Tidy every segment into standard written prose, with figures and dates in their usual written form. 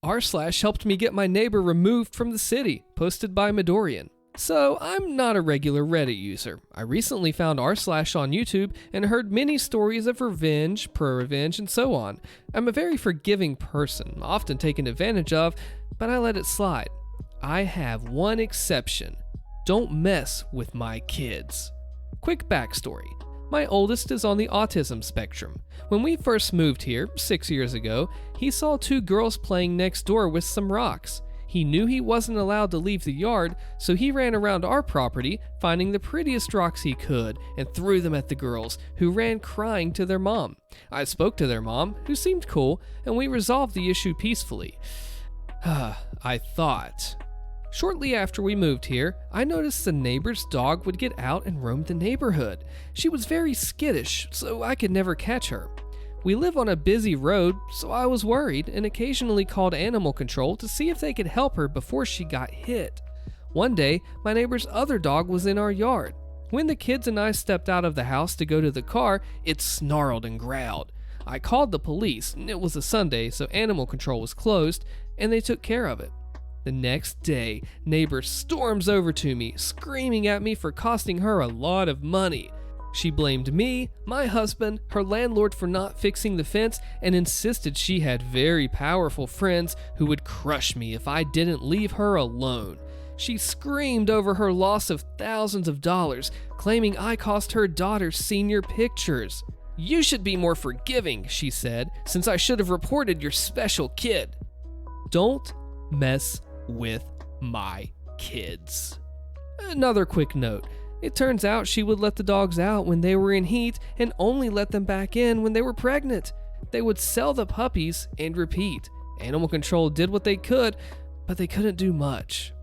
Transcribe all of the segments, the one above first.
RSlash helped me get my neighbor removed from the city, posted by Midorian. So, I'm not a regular Reddit user. I recently found RSlash on YouTube and heard many stories of revenge, pro-revenge, and so on. I'm a very forgiving person, often taken advantage of, but I let it slide. I have one exception. Don't mess with my kids. Quick backstory. My oldest is on the autism spectrum. When we first moved here, 6 years ago, he saw two girls playing next door with some rocks. He knew he wasn't allowed to leave the yard, so he ran around our property, finding the prettiest rocks he could, and threw them at the girls, who ran crying to their mom. I spoke to their mom, who seemed cool, and we resolved the issue peacefully. I thought. Shortly after we moved here, I noticed the neighbor's dog would get out and roam the neighborhood. She was very skittish, so I could never catch her. We live on a busy road, so I was worried and occasionally called animal control to see if they could help her before she got hit. One day, my neighbor's other dog was in our yard. When the kids and I stepped out of the house to go to the car, it snarled and growled. I called the police, and it was a Sunday, so animal control was closed, and they took care of it. The next day, neighbor storms over to me, screaming at me for costing her a lot of money. She blamed me, my husband, her landlord for not fixing the fence, and insisted she had very powerful friends who would crush me if I didn't leave her alone. She screamed over her loss of thousands of dollars, claiming I cost her daughter senior pictures. "You should be more forgiving," she said, "since I should have reported your special kid." Don't mess with my kids. Another quick note. It turns out she would let the dogs out when they were in heat and only let them back in when they were pregnant. They would sell the puppies and repeat. Animal control did what they could, but they couldn't do much.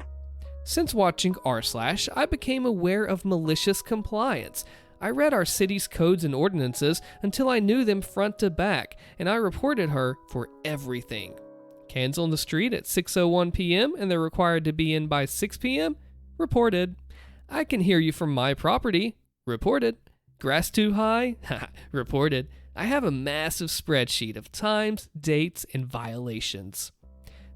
Since watching RSlash, I became aware of malicious compliance. I read our city's codes and ordinances until I knew them front to back, and I reported her for everything. Cans on the street at 6:01 p.m. and they're required to be in by 6 p.m.? Reported. I can hear you from my property. Reported. Grass too high? Reported. I have a massive spreadsheet of times, dates, and violations.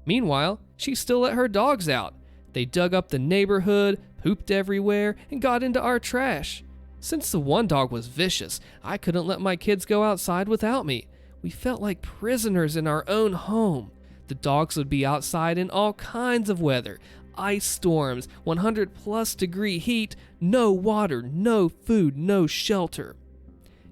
Meanwhile, she still let her dogs out. They dug up the neighborhood, pooped everywhere, and got into our trash. Since the one dog was vicious, I couldn't let my kids go outside without me. We felt like prisoners in our own home. The dogs would be outside in all kinds of weather. Ice storms, 100+ degree heat, no water, no food, no shelter.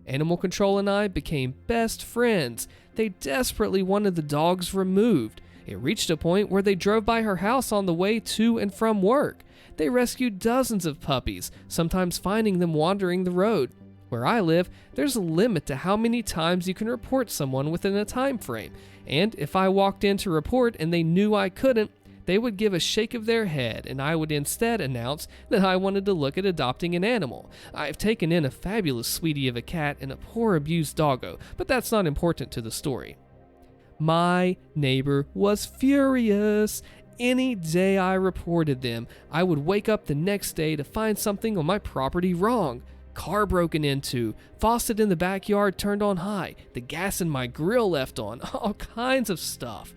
Animal control and I became best friends. They desperately wanted the dogs removed. It reached a point where they drove by her house on the way to and from work. They rescued dozens of puppies, sometimes finding them wandering the road. Where I live, there's a limit to how many times you can report someone within a time frame, and if I walked in to report and they knew I couldn't, they would give a shake of their head, and I would instead announce that I wanted to look at adopting an animal. I've taken in a fabulous sweetie of a cat and a poor abused doggo, but that's not important to the story. My neighbor was furious. Any day I reported them, I would wake up the next day to find something on my property wrong. Car broken into, faucet in the backyard turned on high, the gas in my grill left on, all kinds of stuff.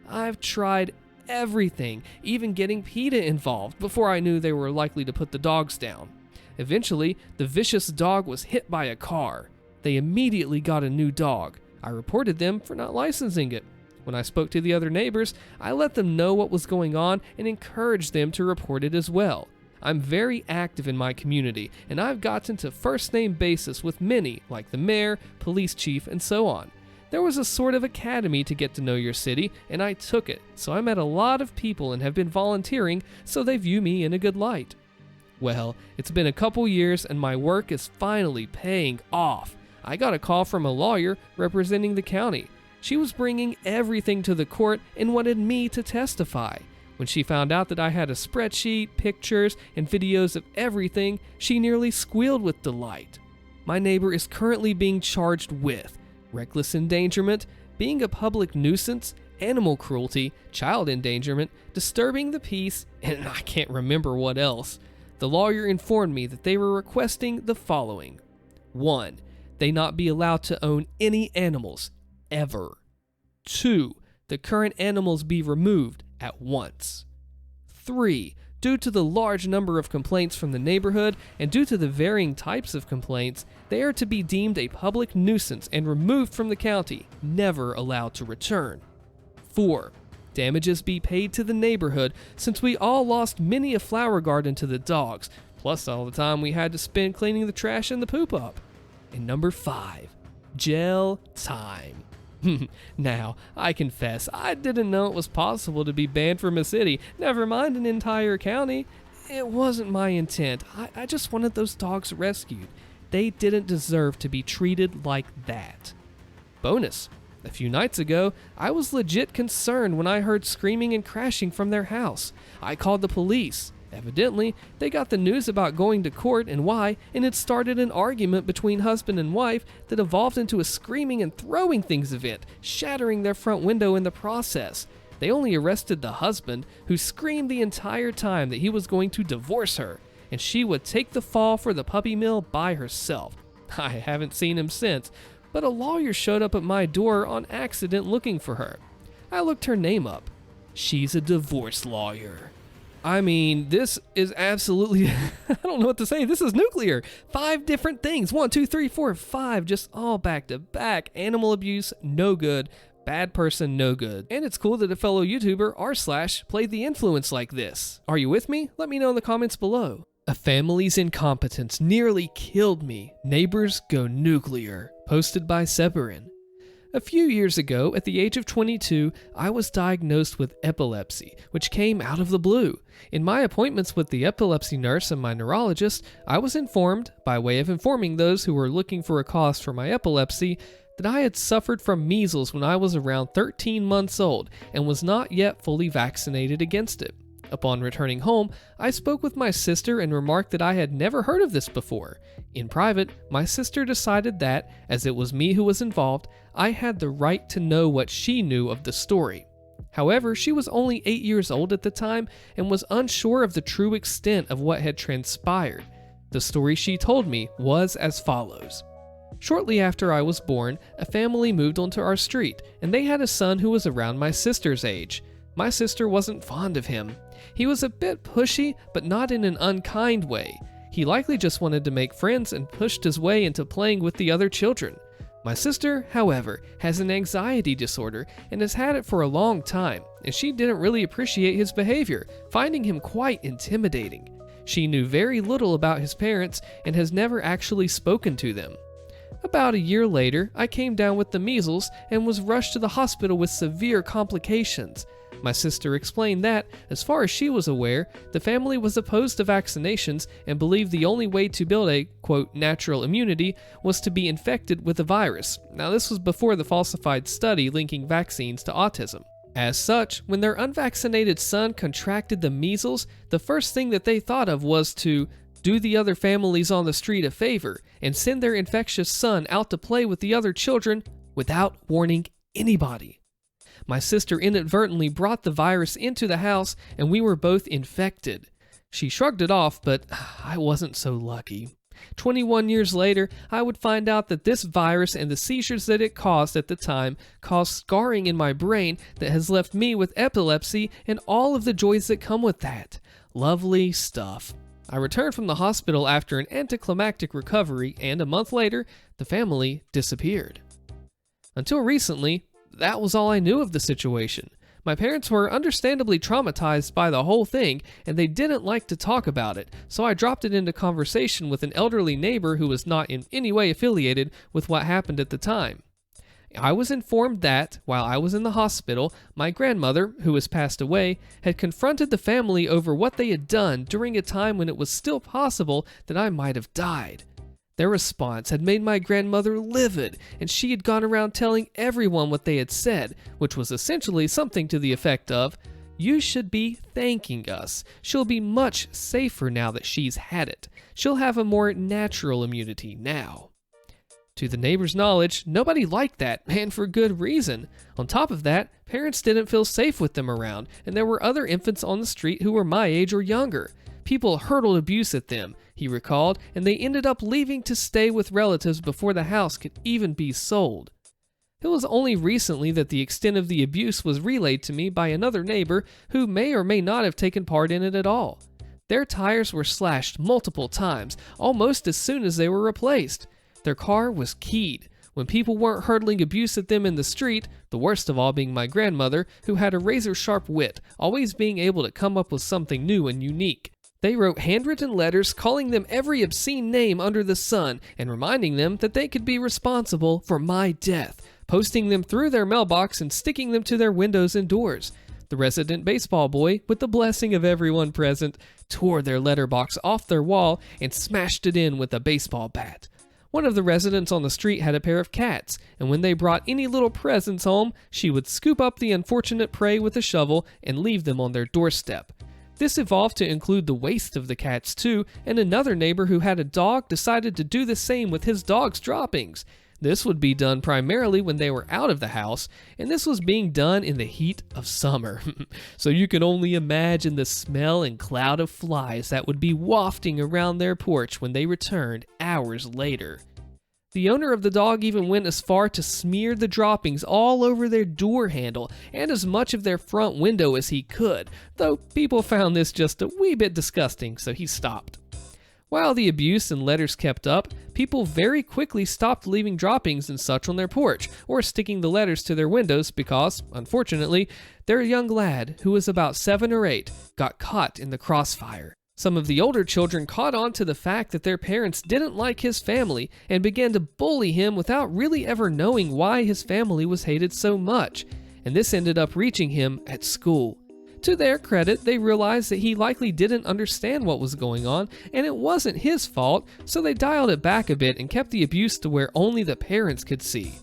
I've tried everything, even getting PETA involved before I knew they were likely to put the dogs down. Eventually, the vicious dog was hit by a car. They immediately got a new dog. I reported them for not licensing it. When I spoke to the other neighbors, I let them know what was going on and encouraged them to report it as well. I'm very active in my community, and I've gotten to first-name basis with many, like the mayor, police chief, and so on. There was a sort of academy to get to know your city, and I took it, so I met a lot of people and have been volunteering, so they view me in a good light. Well, it's been a couple years, and my work is finally paying off. I got a call from a lawyer representing the county. She was bringing everything to the court and wanted me to testify. When she found out that I had a spreadsheet, pictures, and videos of everything, she nearly squealed with delight. My neighbor is currently being charged with reckless endangerment, being a public nuisance, animal cruelty, child endangerment, disturbing the peace, and I can't remember what else. The lawyer informed me that they were requesting the following. 1. They not be allowed to own any animals, ever. 2. the current animals be removed at once. 3. Due to the large number of complaints from the neighborhood and due to the varying types of complaints, they are to be deemed a public nuisance and removed from the county, never allowed to return. 4. Damages be paid to the neighborhood since we all lost many a flower garden to the dogs, plus all the time we had to spend cleaning the trash and the poop up. And number 5. Jail time. Now, I confess, I didn't know it was possible to be banned from a city, never mind an entire county. It wasn't my intent. I just wanted those dogs rescued. They didn't deserve to be treated like that. Bonus. A few nights ago, I was legit concerned when I heard screaming and crashing from their house. I called the police. Evidently, they got the news about going to court and why, and it started an argument between husband and wife that evolved into a screaming and throwing things event, shattering their front window in the process. They only arrested the husband, who screamed the entire time that he was going to divorce her, and she would take the fall for the puppy mill by herself. I haven't seen him since, but a lawyer showed up at my door on accident looking for her. I looked her name up. She's a divorce lawyer. I mean, this is absolutely, I don't know what to say. This is nuclear. 5 different things. 1, 2, 3, 4, 5, just all back to back. Animal abuse, no good. Bad person, no good. And it's cool that a fellow YouTuber RSlash played the influence like this. Are you with me? Let me know in the comments below. A family's incompetence nearly killed me. Neighbors go nuclear. Posted by Severin. A few years ago, at the age of 22, I was diagnosed with epilepsy, which came out of the blue. In my appointments with the epilepsy nurse and my neurologist, I was informed, by way of informing those who were looking for a cause for my epilepsy, that I had suffered from measles when I was around 13 months old and was not yet fully vaccinated against it. Upon returning home, I spoke with my sister and remarked that I had never heard of this before. In private, my sister decided that, as it was me who was involved, I had the right to know what she knew of the story. However, she was only 8 years old at the time and was unsure of the true extent of what had transpired. The story she told me was as follows. Shortly after I was born, a family moved onto our street, and they had a son who was around my sister's age. My sister wasn't fond of him. He was a bit pushy, but not in an unkind way. He likely just wanted to make friends and pushed his way into playing with the other children. My sister, however, has an anxiety disorder and has had it for a long time, and she didn't really appreciate his behavior, finding him quite intimidating. She knew very little about his parents and has never actually spoken to them. About a year later, I came down with the measles and was rushed to the hospital with severe complications. My sister explained that, as far as she was aware, the family was opposed to vaccinations and believed the only way to build a, quote, natural immunity was to be infected with the virus. Now, this was before the falsified study linking vaccines to autism. As such, when their unvaccinated son contracted the measles, the first thing that they thought of was to do the other families on the street a favor and send their infectious son out to play with the other children without warning anybody. My sister inadvertently brought the virus into the house and we were both infected. She shrugged it off, but I wasn't so lucky. 21 years later, I would find out that this virus and the seizures that it caused at the time caused scarring in my brain that has left me with epilepsy and all of the joys that come with that. Lovely stuff. I returned from the hospital after an anticlimactic recovery, and a month later, the family disappeared. Until recently, that was all I knew of the situation. My parents were understandably traumatized by the whole thing, and they didn't like to talk about it, so I dropped it into conversation with an elderly neighbor who was not in any way affiliated with what happened at the time. I was informed that, while I was in the hospital, my grandmother, who has passed away, had confronted the family over what they had done during a time when it was still possible that I might have died. Their response had made my grandmother livid, and she had gone around telling everyone what they had said, which was essentially something to the effect of, "You should be thanking us. She'll be much safer now that she's had it. She'll have a more natural immunity now." To the neighbor's knowledge, nobody liked that, and for good reason. On top of that, parents didn't feel safe with them around, and there were other infants on the street who were my age or younger. People hurled abuse at them, he recalled, and they ended up leaving to stay with relatives before the house could even be sold. It was only recently that the extent of the abuse was relayed to me by another neighbor who may or may not have taken part in it at all. Their tires were slashed multiple times, almost as soon as they were replaced. Their car was keyed. When people weren't hurling abuse at them in the street, the worst of all being my grandmother, who had a razor-sharp wit, always being able to come up with something new and unique. They wrote handwritten letters calling them every obscene name under the sun and reminding them that they could be responsible for my death, posting them through their mailbox and sticking them to their windows and doors. The resident baseball boy, with the blessing of everyone present, tore their letterbox off their wall and smashed it in with a baseball bat. One of the residents on the street had a pair of cats, and when they brought any little presents home, she would scoop up the unfortunate prey with a shovel and leave them on their doorstep. This evolved to include the waste of the cats too, and another neighbor who had a dog decided to do the same with his dog's droppings. This would be done primarily when they were out of the house, and this was being done in the heat of summer. So you can only imagine the smell and cloud of flies that would be wafting around their porch when they returned hours later. The owner of the dog even went as far to smear the droppings all over their door handle and as much of their front window as he could, though people found this just a wee bit disgusting, so he stopped. While the abuse and letters kept up, people very quickly stopped leaving droppings and such on their porch or sticking the letters to their windows because, unfortunately, their young lad, who was about 7 or 8, got caught in the crossfire. Some of the older children caught on to the fact that their parents didn't like his family and began to bully him without really ever knowing why his family was hated so much, and this ended up reaching him at school. To their credit, they realized that he likely didn't understand what was going on, and it wasn't his fault, so they dialed it back a bit and kept the abuse to where only the parents could see.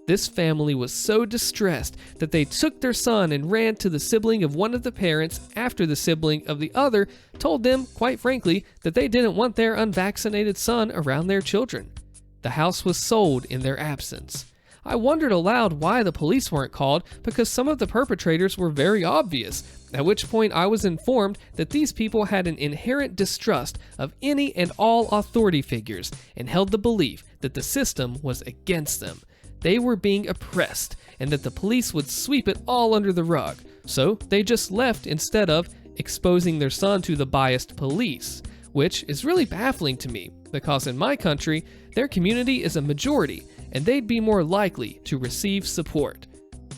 This family was so distressed that they took their son and ran to the sibling of one of the parents after the sibling of the other told them, quite frankly, that they didn't want their unvaccinated son around their children. The house was sold in their absence. I wondered aloud why the police weren't called because some of the perpetrators were very obvious, at which point I was informed that these people had an inherent distrust of any and all authority figures and held the belief that the system was against them. They were being oppressed and that the police would sweep it all under the rug, so they just left instead of exposing their son to the biased police, which is really baffling to me because in my country, their community is a majority and they'd be more likely to receive support.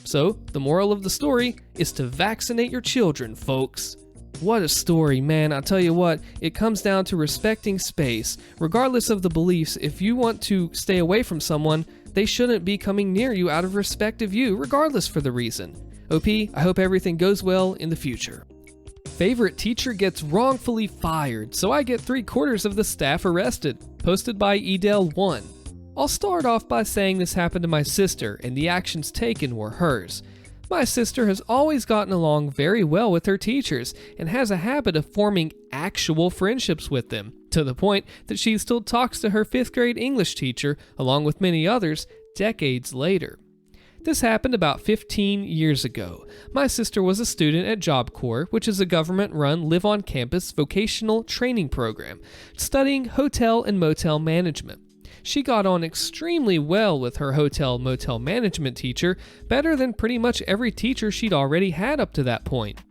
So, the moral of the story is to vaccinate your children, folks. What a story, man. I'll tell you what, it comes down to respecting space. Regardless of the beliefs, if you want to stay away from someone, they shouldn't be coming near you out of respect of you, regardless for the reason. OP, I hope everything goes well in the future. Favorite teacher gets wrongfully fired, so I get 3/4 of the staff arrested. Posted by Edel1. I'll start off by saying this happened to my sister, and the actions taken were hers. My sister has always gotten along very well with her teachers, and has a habit of forming actual friendships with them, to the point that she still talks to her 5th grade English teacher, along with many others, decades later. This happened about 15 years ago. My sister was a student at Job Corps, which is a government-run live-on-campus vocational training program, studying hotel and motel management. She got on extremely well with her hotel-motel management teacher, better than pretty much every teacher she'd already had up to that point.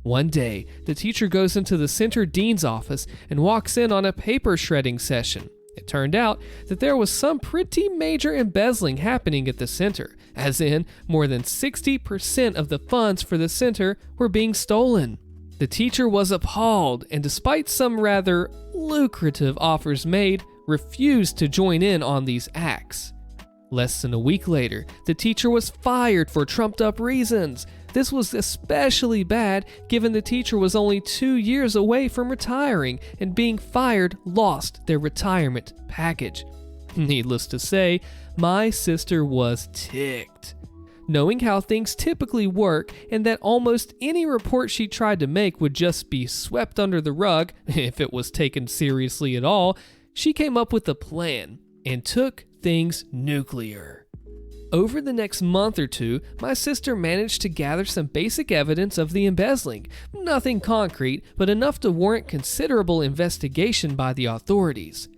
One day, the teacher goes into the center dean's office and walks in on a paper shredding session. It turned out that there was some pretty major embezzling happening at the center, as in more than 60% of the funds for the center were being stolen. The teacher was appalled, and despite some rather lucrative offers made, refused to join in on these acts. Less than a week later, the teacher was fired for trumped-up reasons. This was especially bad given the teacher was only 2 years away from retiring, and being fired lost their retirement package. Needless to say, my sister was ticked. Knowing how things typically work and that almost any report she tried to make would just be swept under the rug, if it was taken seriously at all, she came up with a plan and took things nuclear. Over the next month or two, my sister managed to gather some basic evidence of the embezzling. Nothing concrete, but enough to warrant considerable investigation by the authorities.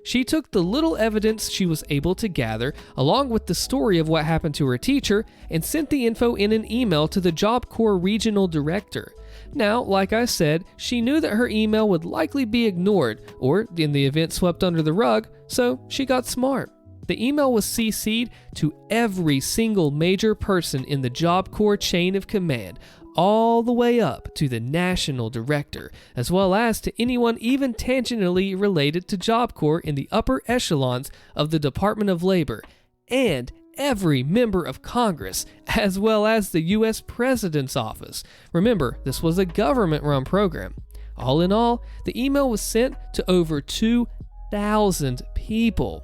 She took the little evidence she was able to gather, along with the story of what happened to her teacher, and sent the info in an email to the Job Corps regional director. Now, like I said, she knew that her email would likely be ignored, or in the event swept under the rug, so she got smart. The email was CC'd to every single major person in the Job Corps chain of command, all the way up to the national director, as well as to anyone even tangentially related to Job Corps in the upper echelons of the Department of Labor, and every member of Congress, as well as the U.S. President's office. Remember, this was a government-run program. All in all, the email was sent to over 2,000 people.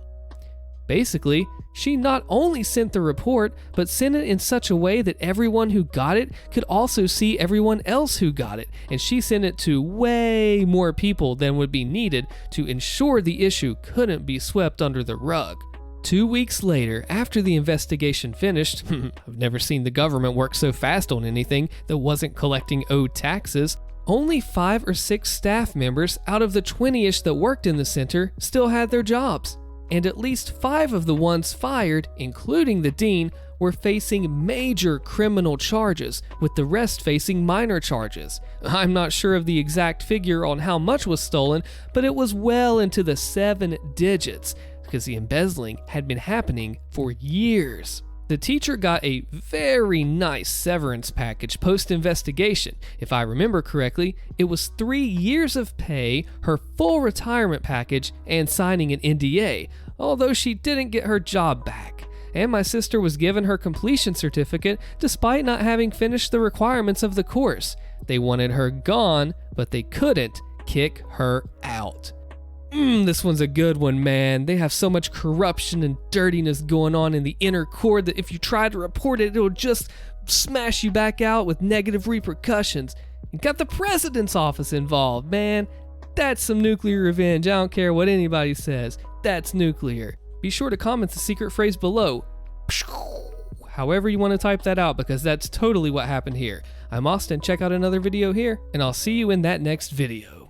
Basically, she not only sent the report, but sent it in such a way that everyone who got it could also see everyone else who got it, and she sent it to way more people than would be needed to ensure the issue couldn't be swept under the rug. 2 weeks later, after the investigation finished, I've never seen the government work so fast on anything that wasn't collecting owed taxes, only 5 or 6 staff members out of the 20-ish that worked in the center still had their jobs. And at least 5 of the ones fired, including the dean, were facing major criminal charges, with the rest facing minor charges. I'm not sure of the exact figure on how much was stolen, but it was well into the 7 digits, because the embezzling had been happening for years. The teacher got a very nice severance package post-investigation. If I remember correctly, it was 3 years of pay, her full retirement package, and signing an NDA, although she didn't get her job back. And my sister was given her completion certificate despite not having finished the requirements of the course. They wanted her gone, but they couldn't kick her out. This one's a good one, man. They have so much corruption and dirtiness going on in the inner core that if you try to report it, it'll just smash you back out with negative repercussions. And got the president's office involved, man. That's some nuclear revenge. I don't care what anybody says. That's nuclear. Be sure to comment the secret phrase below. However you want to type that out, because that's totally what happened here. I'm Austin. Check out another video here, and I'll see you in that next video.